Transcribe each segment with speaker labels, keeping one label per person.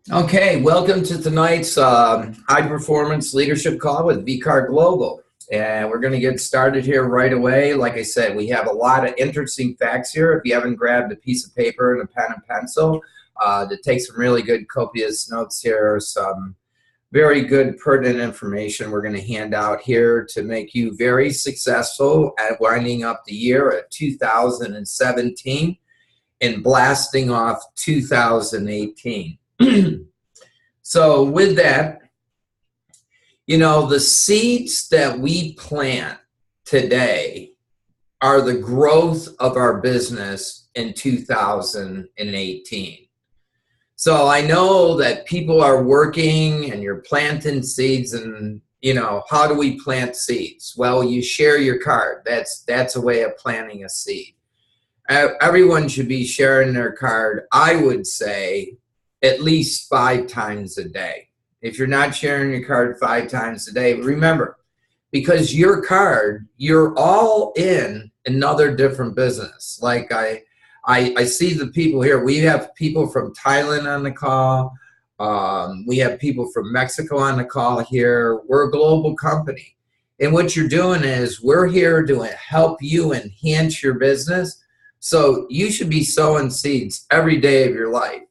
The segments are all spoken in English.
Speaker 1: Okay, welcome to tonight's high performance leadership call with VCAR Global. And we're going to get started here right away. Like I said, we have a lot of interesting facts here. If you haven't grabbed a piece of paper and a pen and pencil to take some really good copious notes here, some very good pertinent information we're going to hand out here to make you very successful at winding up the year at 2017 and blasting off 2018. So with that, the seeds that we plant today are the growth of our business in 2018. So I know that people are working and you're planting seeds, and how do we plant seeds? Well, you share your card. That's a way of planting a seed. Everyone should be sharing their card, I would say, at least 5 times a day. If you're not sharing your card 5 times a day, remember, because your card, you're all in another different business. Like I see the people here. We have people from Thailand on the call. We have people from Mexico on the call here. We're a global company. And what you're doing is we're here to help you enhance your business. So you should be sowing seeds every day of your life.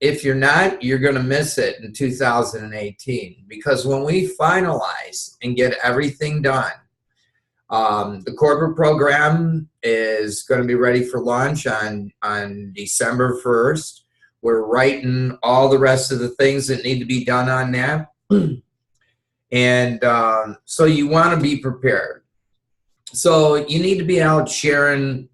Speaker 1: If you're not, you're going to miss it in 2018, because when we finalize and get everything done, the corporate program is going to be ready for launch on December 1st. We're writing all the rest of the things that need to be done on that. And so you want to be prepared. So you need to be out sharing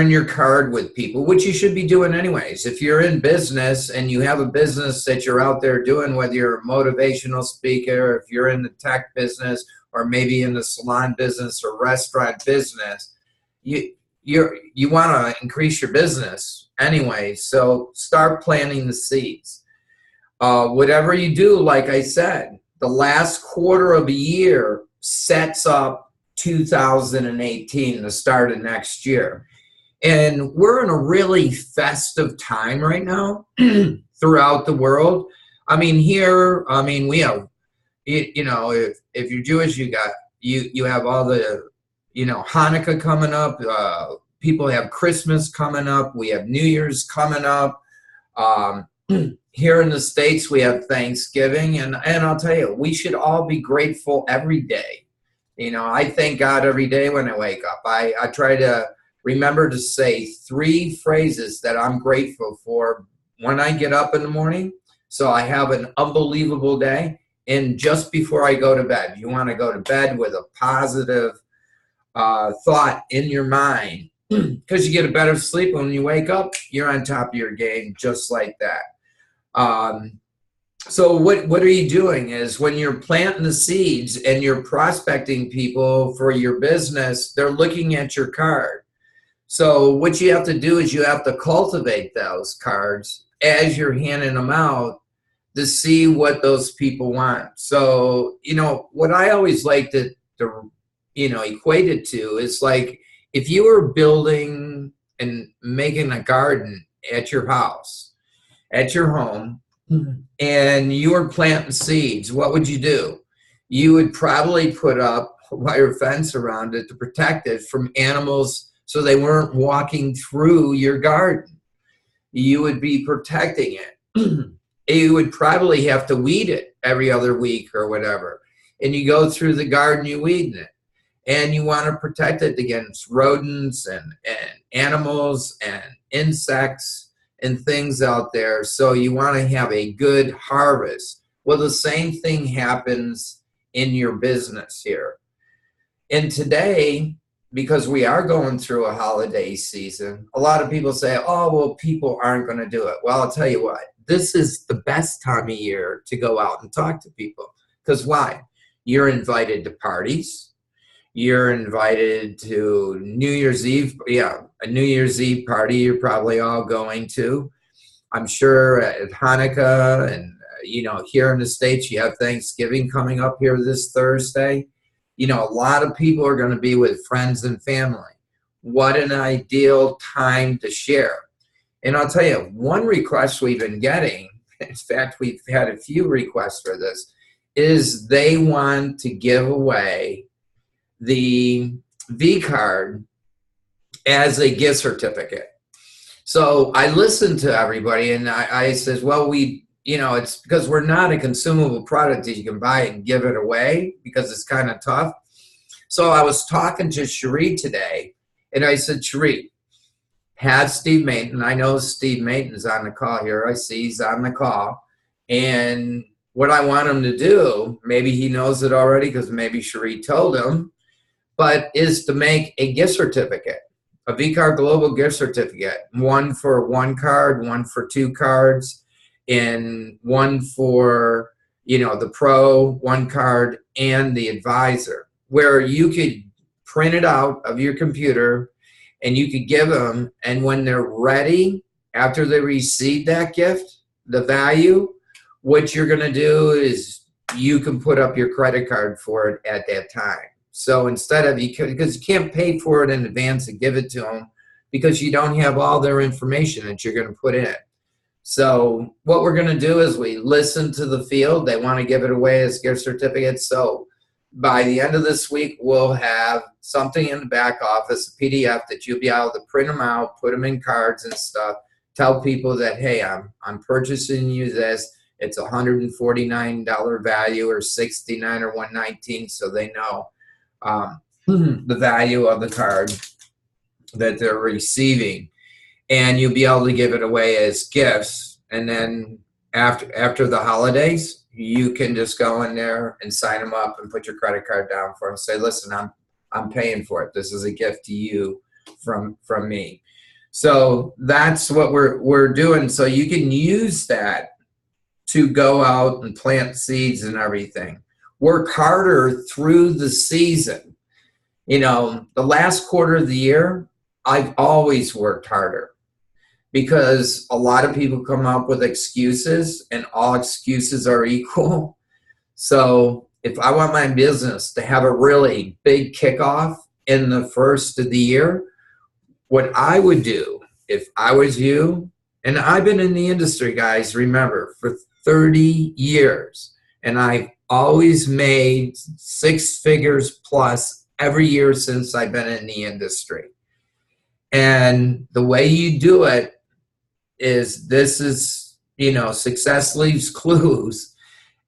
Speaker 1: your card with people, which you should be doing anyways. If you're in business and you have a business that you're out there doing, whether you're a motivational speaker, if you're in the tech business, or maybe in the salon business or restaurant business, you want to increase your business anyway. So start planting the seeds. Whatever you do, like I said, the last quarter of a year sets up 2018, the start of next year. And we're in a really festive time right now throughout the world. I mean, here, we have, if you're Jewish, you have all the, Hanukkah coming up. People have Christmas coming up. We have New Year's coming up. Here in the States, we have Thanksgiving. And I'll tell you, we should all be grateful every day. I thank God every day when I wake up. I try to remember to say 3 phrases that I'm grateful for when I get up in the morning, so I have an unbelievable day. And just before I go to bed, you want to go to bed with a positive thought in your mind, because you get a better sleep when you wake up. You're on top of your game, just like that. So what are you doing is when you're planting the seeds and you're prospecting people for your business, they're looking at your card. So what you have to do is you have to cultivate those cards as you're handing them out to see what those people want. So, what I always like to equate it to is like if you were building and making a garden at your house, at your home, and you were planting seeds, what would you do? You would probably put up a wire fence around it to protect it from animals, so they weren't walking through your garden. You would be protecting it. You would probably have to weed it every other week or whatever. And you go through the garden, you weeding it. And you want to protect it against rodents and animals and insects and things out there. So you want to have a good harvest. Well, the same thing happens in your business here. And today, because we are going through a holiday season, a lot of people say, oh, well, people aren't going to do it. Well, I'll tell you what, this is the best time of year to go out and talk to people. Because why? You're invited to parties. You're invited to New Year's Eve. Yeah, a New Year's Eve party you're probably all going to. I'm sure at Hanukkah and, here in the States, you have Thanksgiving coming up here this Thursday. A lot of people are going to be with friends and family. What an ideal time to share. And I'll tell you, one request we've been getting, in fact, we've had a few requests for this, is they want to give away the V card as a gift certificate. So I listened to everybody, and I says, well, it's because we're not a consumable product that you can buy and give it away, because it's kind of tough. So I was talking to Cherie today, and I said, Cherie, have Steve Mayton. I know Steve Mayton's on the call here. I see he's on the call. And what I want him to do, maybe he knows it already because maybe Cherie told him, but is to make a gift certificate, a VCard Global gift certificate, one for one card, one for two cards, and one for, the pro, one card, and the advisor, where you could print it out of your computer and you could give them, and when they're ready, after they receive that gift, the value, what you're going to do is you can put up your credit card for it at that time. So instead of, because you can't pay for it in advance and give it to them because you don't have all their information that you're going to put in. So what we're going to do is we listen to the field. They want to give it away as gift certificates. So by the end of this week, we'll have something in the back office, a PDF that you'll be able to print them out, put them in cards and stuff, tell people that, hey, I'm purchasing you this. It's $149 value or $69 or $119, so they know the value of the card that they're receiving. And you'll be able to give it away as gifts. And then after the holidays, you can just go in there and sign them up and put your credit card down for them. Say, listen, I'm paying for it. This is a gift to you from me. So that's what we're doing. So you can use that to go out and plant seeds and everything. Work harder through the season. The last quarter of the year, I've always worked harder because a lot of people come up with excuses and all excuses are equal. So if I want my business to have a really big kickoff in the first of the year, what I would do if I was you, and I've been in the industry, guys, remember, for 30 years, and I've always made 6 figures plus every year since I've been in the industry. And the way you do it is, this is, success leaves clues.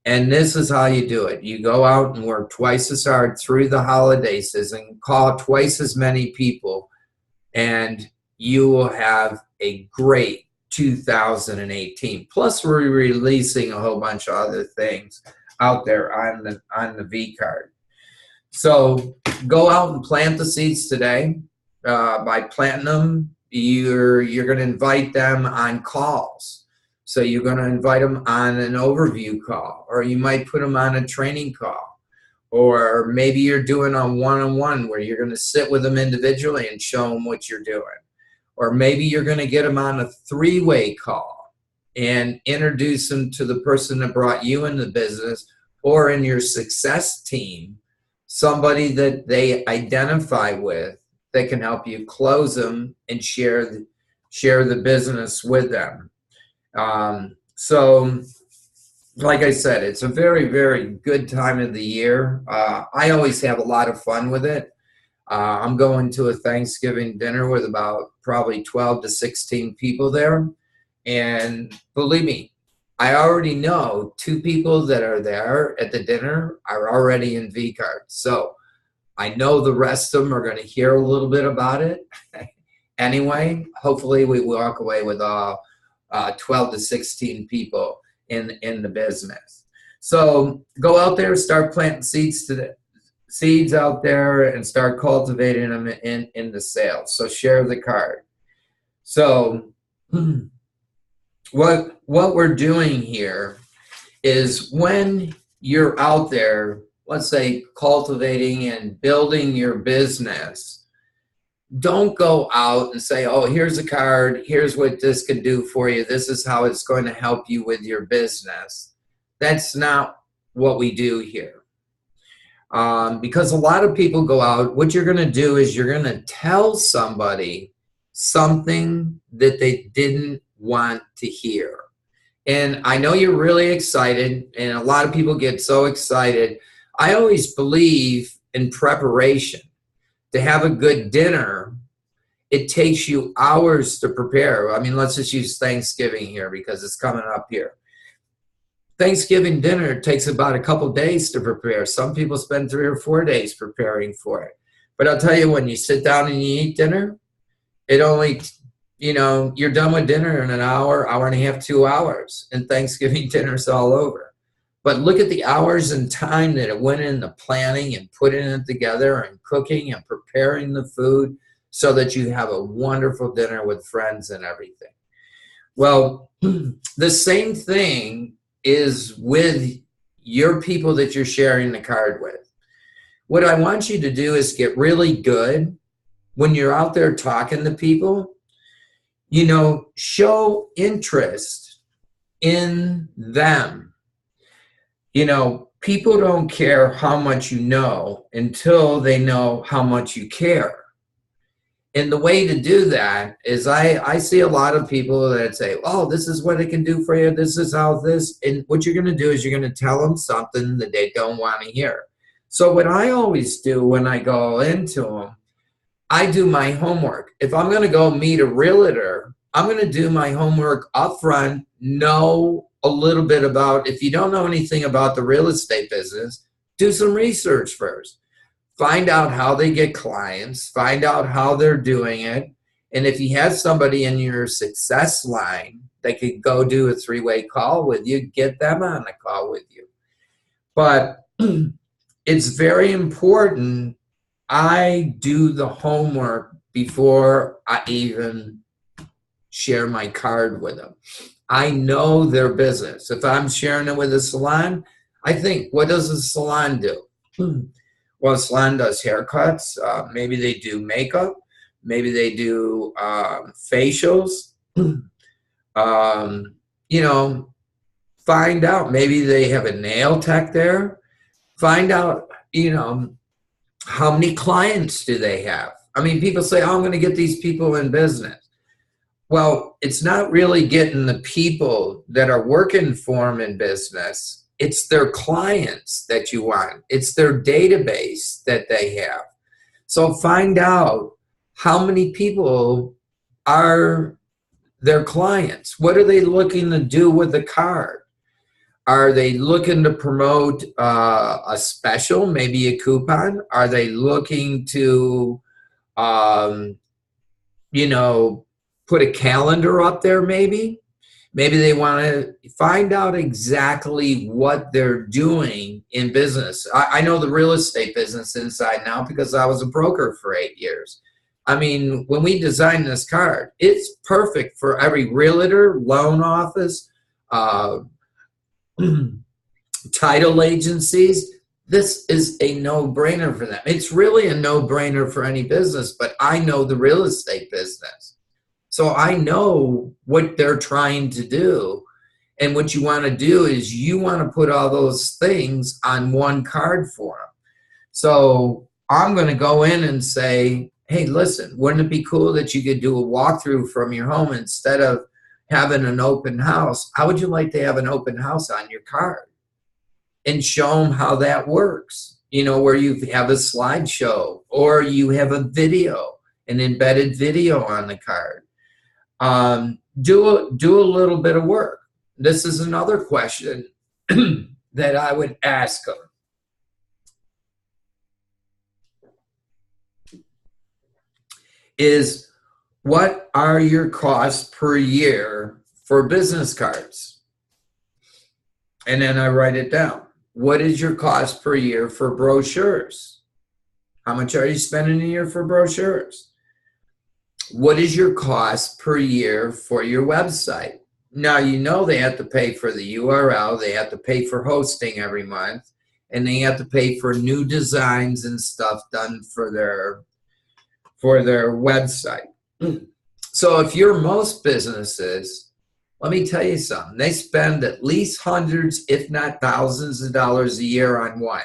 Speaker 1: And this is how you do it. You go out and work twice as hard through the holiday season, call twice as many people, and you will have a great 2018. Plus, we're releasing a whole bunch of other things out there on the V card. So go out and plant the seeds today. By planting them, you're going to invite them on calls. So you're going to invite them on an overview call, or you might put them on a training call, or maybe you're doing a one-on-one where you're going to sit with them individually and show them what you're doing. Or maybe you're going to get them on a 3-way call and introduce them to the person that brought you in the business, or in your success team, somebody that they identify with that can help you close them and share the business with them. So like I said, it's a very, very good time of the year. I always have a lot of fun with it. I'm going to a Thanksgiving dinner with about probably 12 to 16 people there. And believe me, I already know 2 people that are there at the dinner are already in V-Card. So I know the rest of them are going to hear a little bit about it. Anyway, hopefully we walk away with 12 to 16 people in the business. So go out there, start planting seeds out there, and start cultivating them in the sales. So share the card. So what we're doing here is, when you're out there, let's say cultivating and building your business, don't go out and say, oh, here's a card, here's what this can do for you, this is how it's going to help you with your business. That's not what we do here. Because a lot of people go out, what you're going to do is you're going to tell somebody something that they didn't want to hear. And I know you're really excited, and a lot of people get so excited. I always believe in preparation. To have a good dinner, it takes you hours to prepare. I mean, let's just use Thanksgiving here because it's coming up here. Thanksgiving dinner takes about a couple days to prepare. Some people spend 3 or 4 days preparing for it. But I'll tell you, when you sit down and you eat dinner, it only, you're done with dinner in an hour, hour and a half, 2 hours, and Thanksgiving dinner's all over. But look at the hours and time that it went into planning and putting it together and cooking and preparing the food so that you have a wonderful dinner with friends and everything. Well, the same thing is with your people that you're sharing the card with. What I want you to do is get really good when you're out there talking to people, show interest in them. People don't care how much you know until they know how much you care. And the way to do that is I see a lot of people that say, oh, this is what it can do for you. This is how this, and what you're going to do is you're going to tell them something that they don't want to hear. So what I always do when I go into them, I do my homework. If I'm going to go meet a realtor, I'm going to do my homework up front, know a little bit about, if you don't know anything about the real estate business, do some research first. Find out how they get clients, find out how they're doing it. And if you have somebody in your success line that could go do a 3-way call with you, get them on the call with you. But it's very important I do the homework before I even share my card with them. I know their business. If I'm sharing it with a salon, I think, what does a salon do? Well, a salon does haircuts. Maybe they do makeup. Maybe they do facials. Find out. Maybe they have a nail tech there. Find out, how many clients do they have? I mean, people say, oh, I'm going to get these people in business. Well, it's not really getting the people that are working for them in business. It's their clients that you want. It's their database that they have. So find out how many people are their clients. What are they looking to do with the card? Are they looking to promote a special, maybe a coupon? Are they looking to, put a calendar up there maybe? Maybe they want to find out exactly what they're doing in business. I know the real estate business inside now because I was a broker for 8 years. I mean, when we designed this card, it's perfect for every realtor, loan office, title agencies. This is a no-brainer for them. It's really a no-brainer for any business, but I know the real estate business. So I know what they're trying to do. And what you want to do is you want to put all those things on one card for them. So I'm going to go in and say, hey, listen, wouldn't it be cool that you could do a walkthrough from your home instead of having an open house? How would you like to have an open house on your card? And show them how that works, where you have a slideshow or you have a video, an embedded video on the card. Do a little bit of work. This is another question that I would ask them. Is what are your costs per year for business cards? And then I write it down. What is your cost per year for brochures? How much are you spending a year for brochures? What is your cost per year for your website? Now, they have to pay for the URL, they have to pay for hosting every month, and they have to pay for new designs and stuff done for their website. So if you're most businesses, let me tell you something. They spend at least hundreds, if not thousands of dollars a year on what?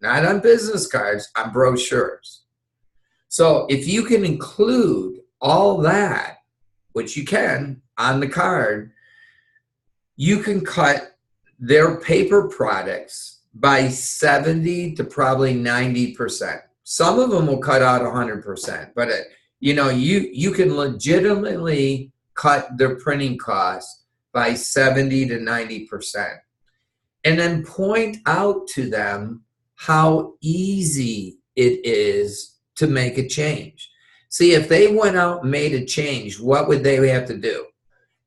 Speaker 1: Not on business cards, on brochures. So if you can include all that, which you can on the card, you can cut their paper products by 70 to probably 90%. Some of them will cut out 100%, but you can legitimately cut their printing costs by 70 to 90%. And then point out to them how easy it is to make a change. See, if they went out and made a change, what would they have to do?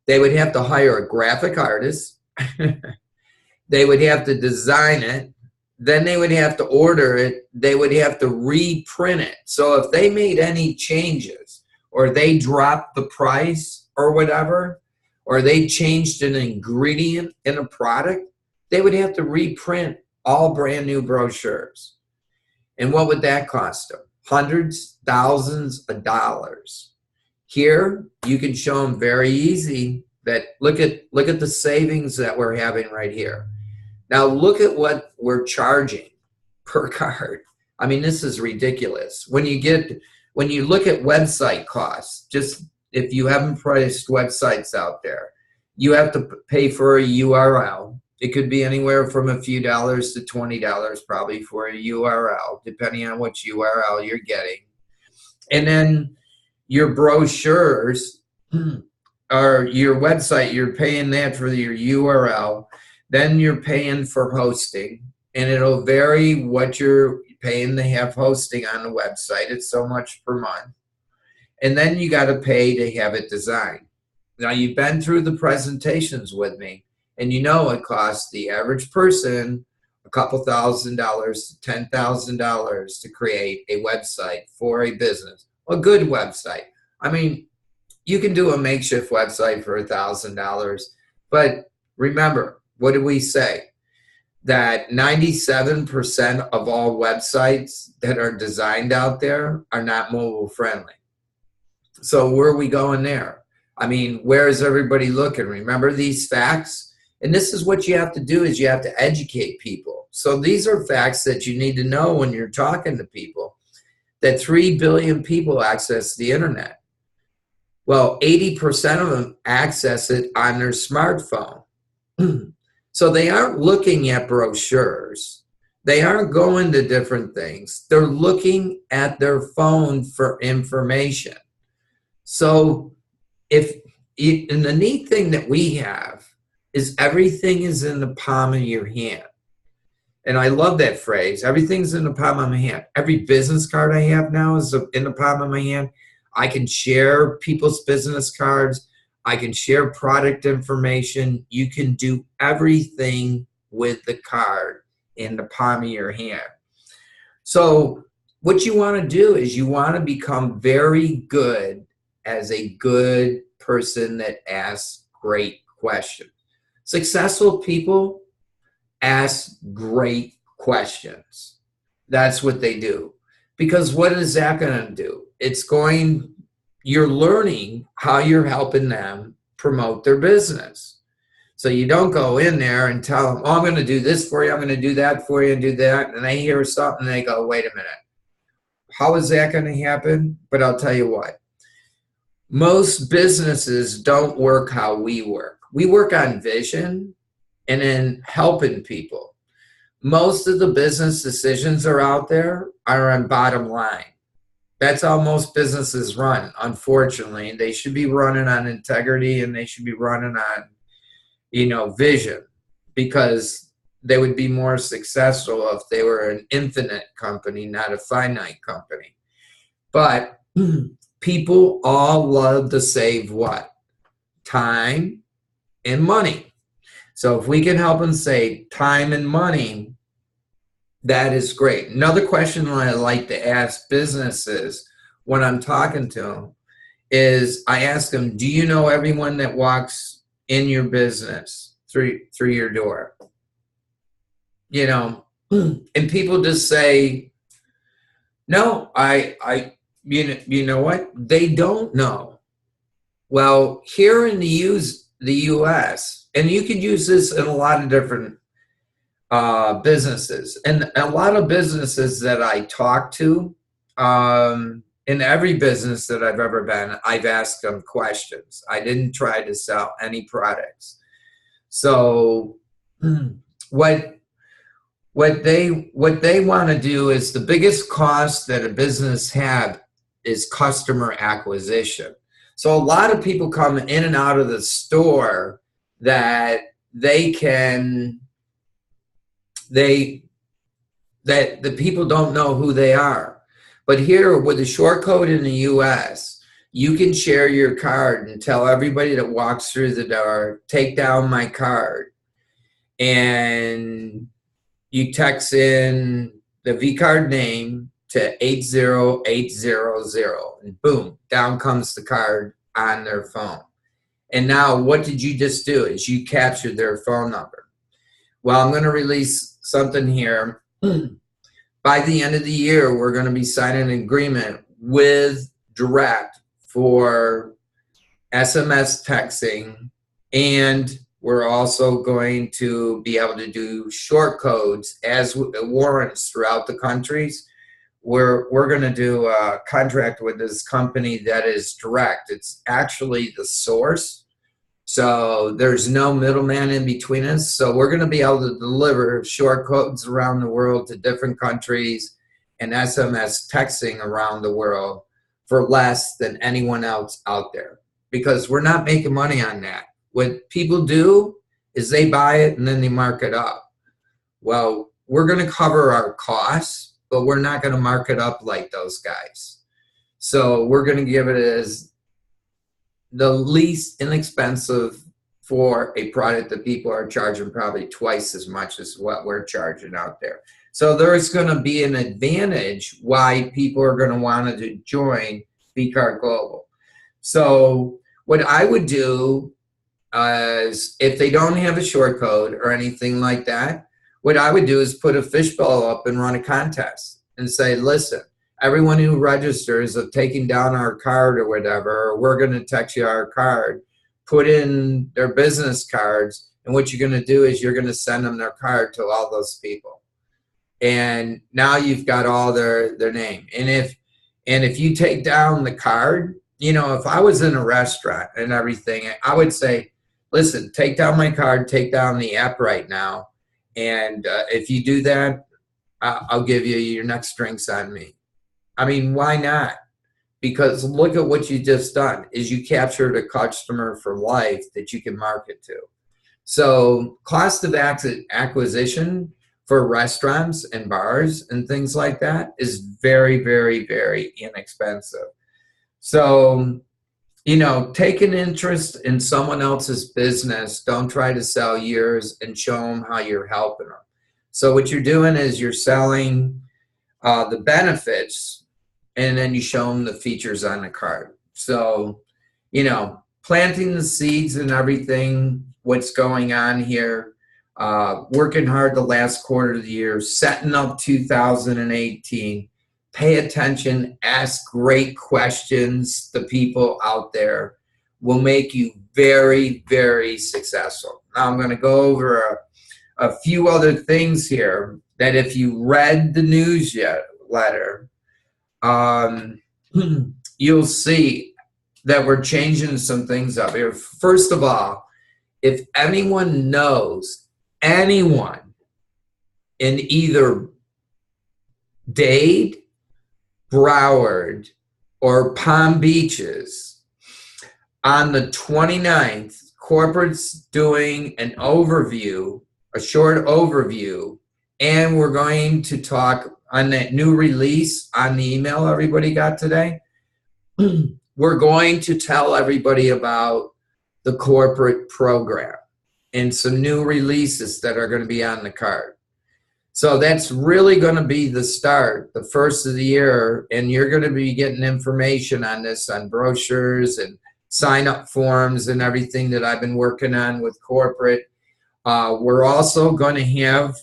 Speaker 1: They would have to hire a graphic artist. They would have to design it. Then they would have to order it. They would have to reprint it. So if they made any changes, or they dropped the price or whatever, or they changed an ingredient in a product, they would have to reprint all brand new brochures. And what would that cost them? Hundreds, thousands of dollars. Here, you can show them very easy that look at the savings that we're having right here. Now look at what we're charging per card. I mean, this is ridiculous. When you look at website costs, just if you haven't priced websites out there, you have to pay for a URL. It could be anywhere from a few dollars to $20 probably for a URL, depending on which URL you're getting. And then your brochures or your website, you're paying that for your URL. Then you're paying for hosting, and it'll vary what you're paying to have hosting on the website. It's so much per month. And then you got to pay to have it designed. Now, you've been through the presentations with me, and you know it costs the average person a couple $1,000 to $10,000 to create a website for a business, a good website. I mean, you can do a makeshift website for $1,000, but remember, what did we say? That 97% of all websites that are designed out there are not mobile friendly. So where are we going there? I mean, where is everybody looking? Remember these facts? And this is what you have to do, is you have to educate people. So these are facts that you need to know when you're talking to people, that 3 billion people access the internet. Well, 80% of them access it on their smartphone. So they aren't looking at brochures. They aren't going to different things. They're looking at their phone for information. So and the neat thing that we have is everything is in the palm of your hand. And I love that phrase. Everything's in the palm of my hand. Every business card I have now is in the palm of my hand. I can share people's business cards. I can share product information. You can do everything with the card in the palm of your hand. So what you want to do is you want to become very good as a good person that asks great questions. Successful people ask great questions. That's what they do. Because what is that going to do? You're learning how you're helping them promote their business. So you don't go in there and tell them, oh, I'm going to do this for you, I'm going to do that for you, and do that. And they hear something and they go, wait a minute. How is that going to happen? But I'll tell you what. Most businesses don't work how we work. We work on vision and in helping people. Most of the business decisions are out there are on bottom line. That's how most businesses run, unfortunately. They should be running on integrity, and they should be running on, vision, because they would be more successful if they were an infinite company, not a finite company. But people all love to save what? Time and money. So if we can help them save time and money, that is great. Another question that I like to ask businesses when I'm talking to them is I ask them, do you know everyone that walks in your business through your door? And people just say, no, you know what? They don't know. Well, here in the U.S., and you could use this in a lot of different businesses, and a lot of businesses that I talk to, and in every business that I've ever been, I've asked them questions. I didn't try to sell any products. So what they want to do is, the biggest cost that a business have is customer acquisition. So a lot of people come in and out of the store that that the people don't know who they are. But here with the short code in the US, you can share your card and tell everybody that walks through the door, take down my card. And you text in the V-card name to 80800, and boom, down comes the card on their phone. And now what did you just do is you captured their phone number. Well, I'm going to release something here. By the end of the year, we're going to be signing an agreement with Direct for SMS texting, and we're also going to be able to do short codes as warrants throughout the countries. We're going to do a contract with this company that is direct. It's actually the source. So there's no middleman in between us. So we're going to be able to deliver short codes around the world to different countries and SMS texting around the world for less than anyone else out there, because we're not making money on that. What people do is they buy it and then they mark it up. Well, we're going to cover our costs, but we're not going to mark it up like those guys. So we're going to give it as the least inexpensive for a product that people are charging probably twice as much as what we're charging out there. So there's going to be an advantage why people are going to want to join V-Card Global. So what I would do is, if they don't have a short code or anything like that, what I would do is put a fishbowl up and run a contest and say, listen, everyone who registers of taking down our card or whatever, we're going to text you our card, put in their business cards, and what you're going to do is you're going to send them their card to all those people. And now you've got all their name. And if you take down the card, you know, if I was in a restaurant and everything, I would say, listen, take down my card, take down the app right now. And if you do that, I'll give you your next drinks on me. I mean, why not? Because look at what you just done, is you captured a customer for life that you can market to. So cost of acquisition for restaurants and bars and things like that is very, very, very inexpensive. So, you know, take an interest in someone else's business. Don't try to sell yours, and show them how you're helping them. So what you're doing is you're selling the benefits, and then you show them the features on the card. So, you know, planting the seeds and everything, what's going on here, working hard the last quarter of the year, setting up 2018, pay attention, ask great questions. The people out there will make you very, very successful. Now I'm going to go over a few other things here that if you read the newsletter, you'll see that we're changing some things up here. First of all, if anyone knows anyone in either Dade, Broward, or Palm Beaches, on the 29th, corporate's doing an overview, a short overview, and we're going to talk on that new release on the email everybody got today. We're going to tell everybody about the corporate program and some new releases that are going to be on the card. So that's really going to be the start, the first of the year, and you're going to be getting information on this on brochures and sign-up forms and everything that I've been working on with corporate. We're also going to have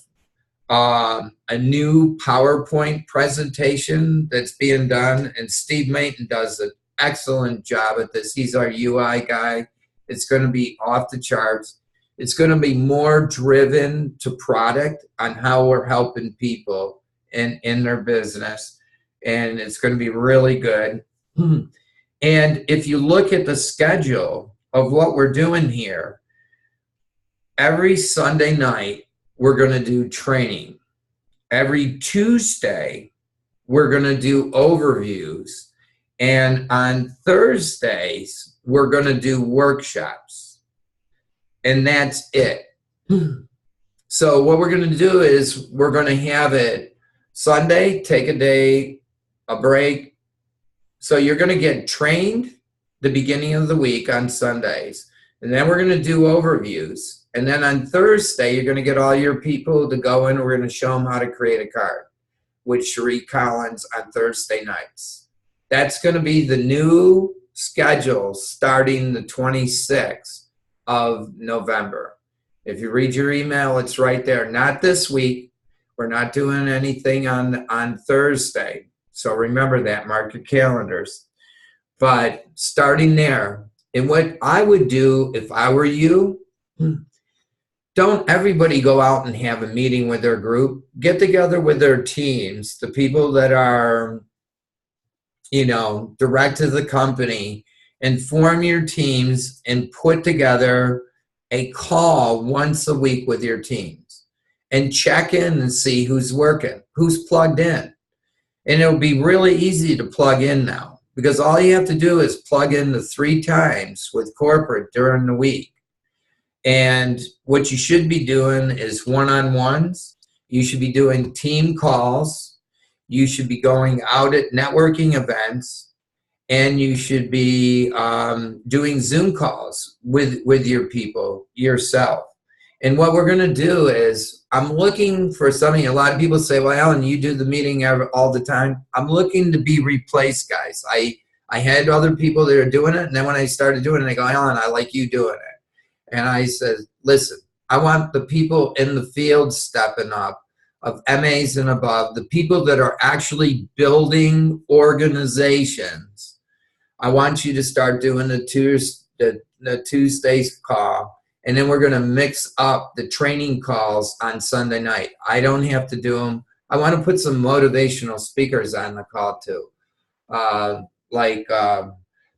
Speaker 1: a new PowerPoint presentation that's being done, and Steve Mayton does an excellent job at this. He's our UI guy. It's going to be off the charts. It's going to be more driven to product on how we're helping people in their business. and it's going to be really good. And if you look at the schedule of what we're doing here, every Sunday night, we're going to do training. Every Tuesday, we're going to do overviews. And on Thursdays, we're going to do workshops. And that's it. So what we're going to do is we're going to have it Sunday, take a day, a break. So you're going to get trained the beginning of the week on Sundays. And then we're going to do overviews. And then on Thursday, you're going to get all your people to go in. We're going to show them how to create a card with Cherie Collins on Thursday nights. That's going to be the new schedule starting the 26th of November. If you read your email, it's right there. Not this week. We're not doing anything on Thursday. So remember that. Mark your calendars. But starting there, and what I would do if I were you, don't everybody go out and have a meeting with their group. Get together with their teams, the people that are, direct to the company, and form your teams and put together a call once a week with your teams and check in and see who's working, who's plugged in. And it'll be really easy to plug in now because all you have to do is plug in the 3 times with corporate during the week. And what you should be doing is one-on-ones. You should be doing team calls. You should be going out at networking events. And you should be doing Zoom calls with your people, yourself. And what we're going to do is, I'm looking for something. A lot of people say, well, Alan, you do the meeting all the time. I'm looking to be replaced, guys. I had other people that are doing it. And then when I started doing it, they go, Alan, I like you doing it. And I said, listen, I want the people in the field stepping up, of MAs and above, the people that are actually building organizations. I want you to start doing the Tuesdays call, and then we're going to mix up the training calls on Sunday night. I don't have to do them. I want to put some motivational speakers on the call too,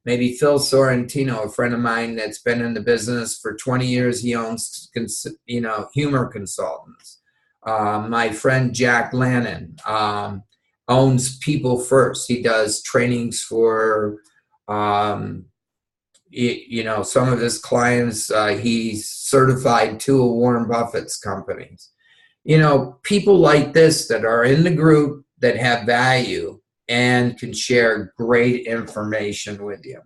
Speaker 1: maybe Phil Sorrentino, a friend of mine that's been in the business for 20 years. He owns, humor consultants. My friend Jack Lannon owns People First. He does trainings for, some of his clients. He's certified 2 of Warren Buffett's companies. People like this that are in the group that have value and can share great information with you.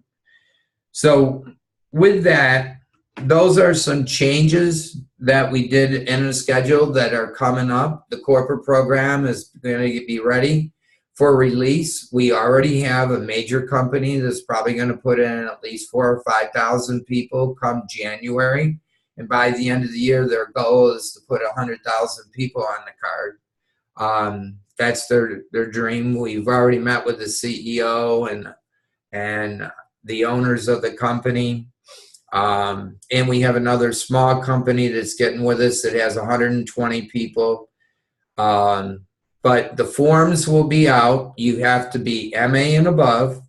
Speaker 1: So with that, those are some changes that we did in the schedule that are coming up. The corporate program is going to be ready for release. We already have a major company that's probably going to put in at least 4,000 or 5,000 people come January. And by the end of the year, their goal is to put 100,000 people on the card. That's their dream. We've already met with the CEO and the owners of the company. And we have another small company that's getting with us that has 120 people. But the forms will be out. You have to be MA and above.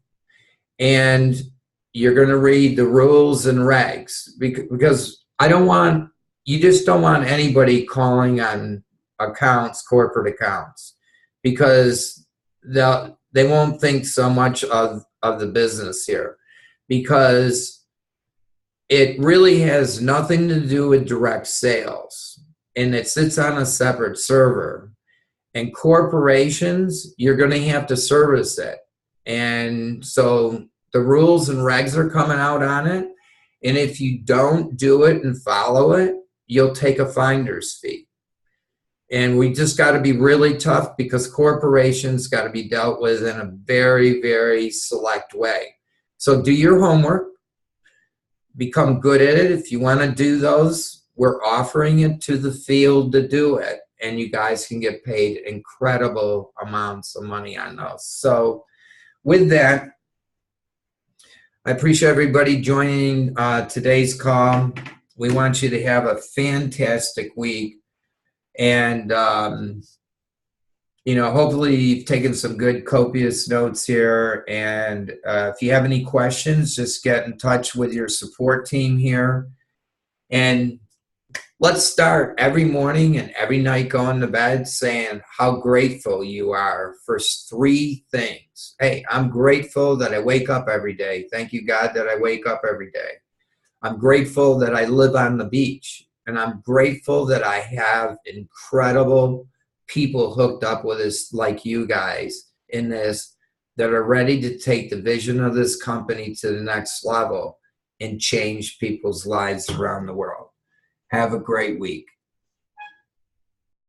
Speaker 1: And you're going to read the rules and regs. Because you just don't want anybody calling on accounts, corporate accounts. Because they won't think so much of the business here. Because it really has nothing to do with direct sales, and it sits on a separate server. And corporations, you're going to have to service it. And so the rules and regs are coming out on it. And if you don't do it and follow it, you'll take a finder's fee. And we just got to be really tough because corporations got to be dealt with in a very, very select way. So do your homework. Become good at it. If you want to do those, we're offering it to the field to do it. And you guys can get paid incredible amounts of money on those. So with that, I appreciate everybody joining today's call. We want you to have a fantastic week. And You know, hopefully you've taken some good copious notes here. And if you have any questions, just get in touch with your support team here. And let's start every morning and every night going to bed saying how grateful you are for three things. Hey, I'm grateful that I wake up every day. Thank you, God, that I wake up every day. I'm grateful that I live on the beach. And I'm grateful that I have incredible people hooked up with us like you guys in this that are ready to take the vision of this company to the next level and change people's lives around the world. Have a great week.